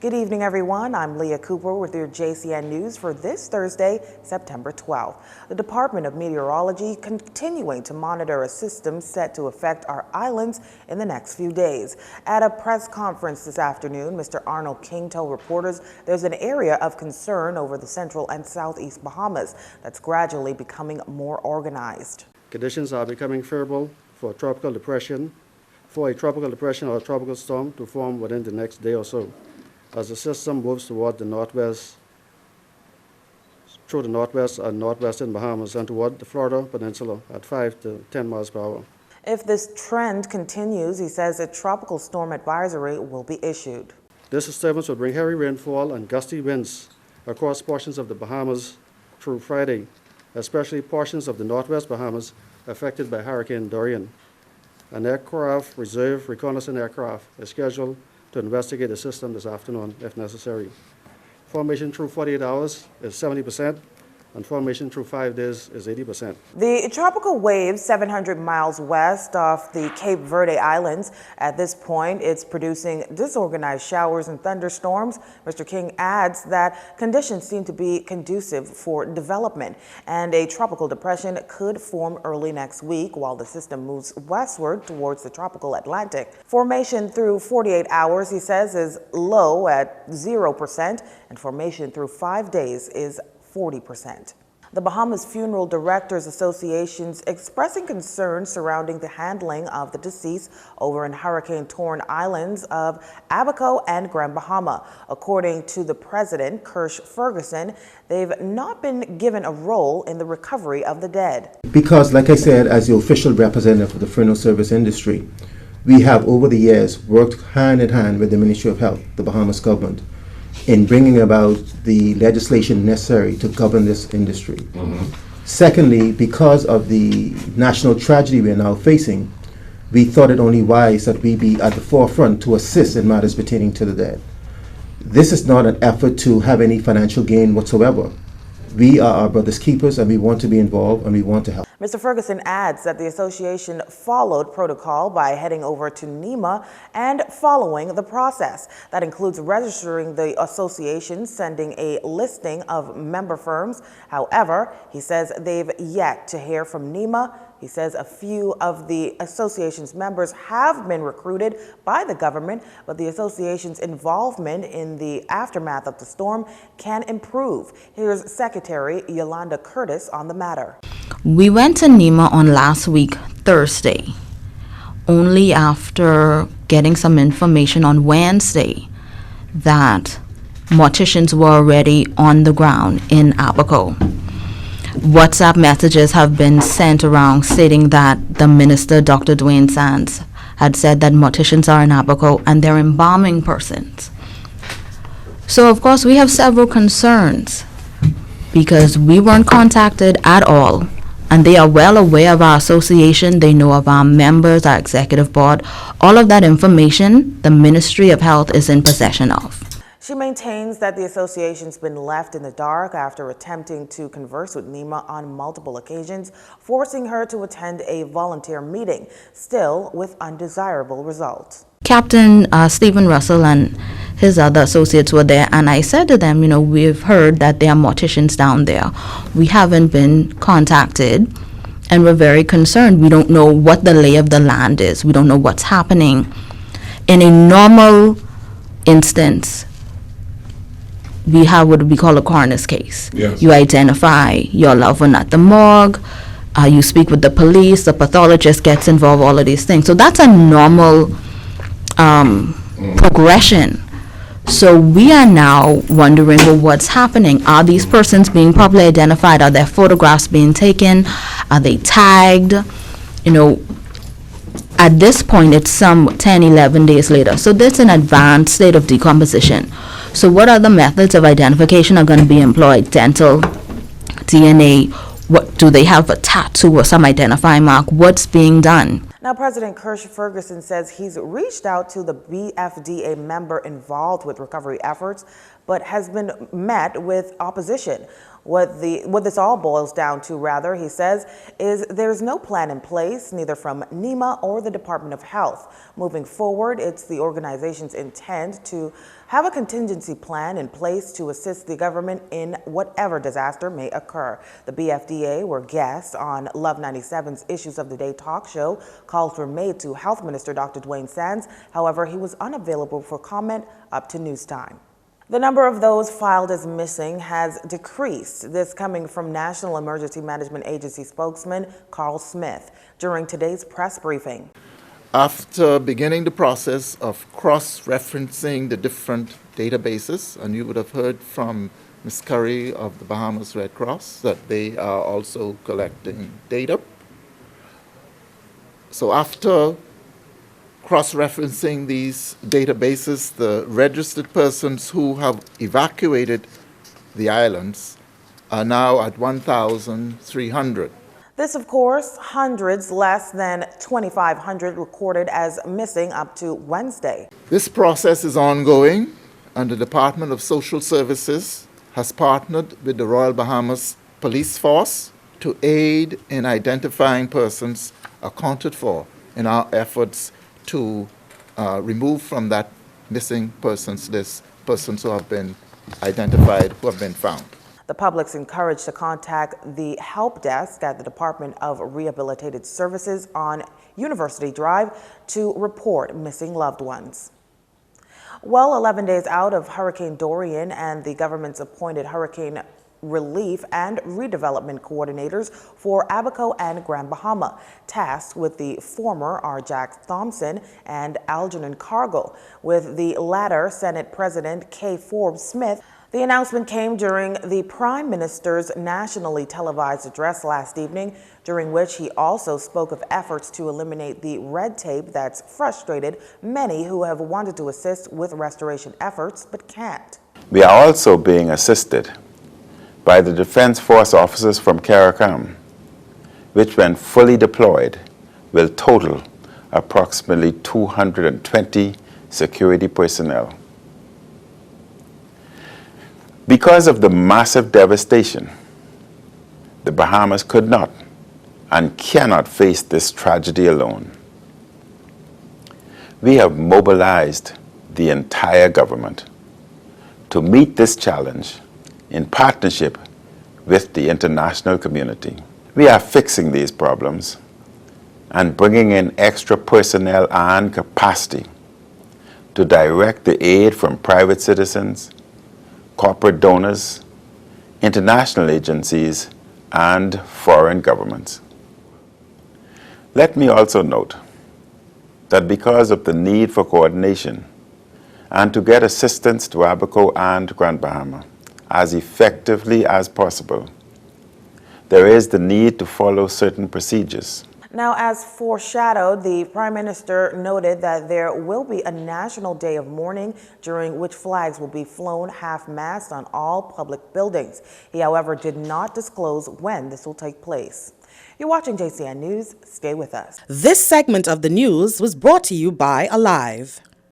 Good evening, everyone. I'm Leah Cooper with your JCN News for this Thursday, September 12th. The Department of Meteorology continuing to monitor a system set to affect our islands in the next few days. At a press conference this afternoon, Mr. Arnold King told reporters there's an area of concern over the central and southeast Bahamas that's gradually becoming more organized. Conditions are becoming favorable for a tropical depression or a tropical storm to form within the next day or so, as the system moves toward the northwest, through the northwest and northwestern Bahamas and toward the Florida Peninsula at 5 to 10 miles per hour. If this trend continues, he says a tropical storm advisory will be issued. This disturbance will bring heavy rainfall and gusty winds across portions of the Bahamas through Friday, especially portions of the northwest Bahamas affected by Hurricane Dorian. An reserve reconnaissance aircraft is scheduled to investigate the system this afternoon if necessary. Formation through 48 hours is 70%, and formation through 5 days is 80%. The tropical wave 700 miles west off the Cape Verde Islands. At this point, it's producing disorganized showers and thunderstorms. Mr. King adds that conditions seem to be conducive for development, and a tropical depression could form early next week while the system moves westward towards the tropical Atlantic. Formation through 48 hours, he says, is low at 0%, and formation through 5 days is 40%. The Bahamas Funeral Directors Association's expressing concerns surrounding the handling of the deceased over in hurricane-torn islands of Abaco and Grand Bahama. According to the president, Kirsch Ferguson, they've not been given a role in the recovery of the dead. Because, like I said, as the official representative for the funeral service industry, we have over the years worked hand in hand with the Ministry of Health, the Bahamas government, in bringing about the legislation necessary to govern this industry. Secondly, because of the national tragedy we are now facing, we thought it only wise that we be at the forefront to assist in matters pertaining to the dead. This is not an effort to have any financial gain whatsoever. We are our brother's keepers, and we want to be involved, and we want to help. Mr. Ferguson adds that the association followed protocol by heading over to NEMA and following the process. That includes registering the association, sending a listing of member firms. However, he says they've yet to hear from NEMA. He says a few of the association's members have been recruited by the government, but the association's involvement in the aftermath of the storm can improve. Here's Secretary Yolanda Curtis on the matter. We went to NEMA on last week, Thursday, only after getting some information on Wednesday that morticians were already on the ground in Abaco. WhatsApp messages have been sent around stating that the minister, Dr. Dwayne Sands, had said that morticians are in Abaco and they're embalming persons. So, of course, we have several concerns because we weren't contacted at all, and they are well aware of our association. They know of our members, our executive board. All of that information, the Ministry of Health is in possession of. She maintains that the association's been left in the dark after attempting to converse with NEMA on multiple occasions, forcing her to attend a volunteer meeting, still with undesirable results. Captain Stephen Russell and his other associates were there, and I said to them, we've heard that there are morticians down there. We haven't been contacted, and we're very concerned. We don't know what the lay of the land is. We don't know what's happening. In a normal instance, we have what we call a coroner's case. Yes. You identify your loved one at the morgue, you speak with the police, the pathologist gets involved, all of these things. So that's a normal progression. So we are now wondering, well, what's happening? Are these persons being properly identified? Are their photographs being taken? Are they tagged? At this point, it's some 10, 11 days later. So there's an advanced state of decomposition. So what other methods of identification are going to be employed? Dental, DNA, what do they have, a tattoo or some identifying mark? What's being done? Now, President Kirsch Ferguson says he's reached out to the BFDA member involved with recovery efforts, but has been met with opposition. What this all boils down to, rather, he says, is there's no plan in place, neither from NEMA or the Department of Health. Moving forward, it's the organization's intent to have a contingency plan in place to assist the government in whatever disaster may occur. The BFDA were guests on Love 97's Issues of the Day talk show. Calls were made to Health Minister Dr. Dwayne Sands. However, he was unavailable for comment up to news time. The number of those filed as missing has decreased. This coming from National Emergency Management Agency spokesman Carl Smith during today's press briefing. After beginning the process of cross-referencing the different databases, and you would have heard from Ms. Curry of the Bahamas Red Cross that they are also collecting data. So after cross-referencing these databases, the registered persons who have evacuated the islands are now at 1,300. This, of course, hundreds less than 2,500 recorded as missing up to Wednesday. This process is ongoing, and the Department of Social Services has partnered with the Royal Bahamas Police Force to aid in identifying persons accounted for in our efforts to remove from that missing persons list persons who have been identified, who have been found. The public's encouraged to contact the help desk at the Department of Rehabilitated Services on University Drive to report missing loved ones. Well, 11 days out of Hurricane Dorian, and the government's appointed hurricane relief and redevelopment coordinators for Abaco and Grand Bahama, tasked with the former are Jack Thompson and Algernon Cargill, with the latter Senate President K. Forbes Smith. The announcement came during the Prime Minister's nationally televised address last evening, during which he also spoke of efforts to eliminate the red tape that's frustrated many who have wanted to assist with restoration efforts but can't. We are also being assisted by the Defense Force officers from CARICOM, which when fully deployed will total approximately 220 security personnel. Because of the massive devastation, the Bahamas could not and cannot face this tragedy alone. We have mobilized the entire government to meet this challenge in partnership with the international community. We are fixing these problems and bringing in extra personnel and capacity to direct the aid from private citizens, corporate donors, international agencies, and foreign governments. Let me also note that because of the need for coordination and to get assistance to Abaco and Grand Bahama as effectively as possible, there is the need to follow certain procedures. Now, as foreshadowed, the Prime Minister noted that there will be a national day of mourning during which flags will be flown half-mast on all public buildings. He, however, did not disclose when this will take place. You're watching JCN News. Stay with us. This segment of the news was brought to you by Alive.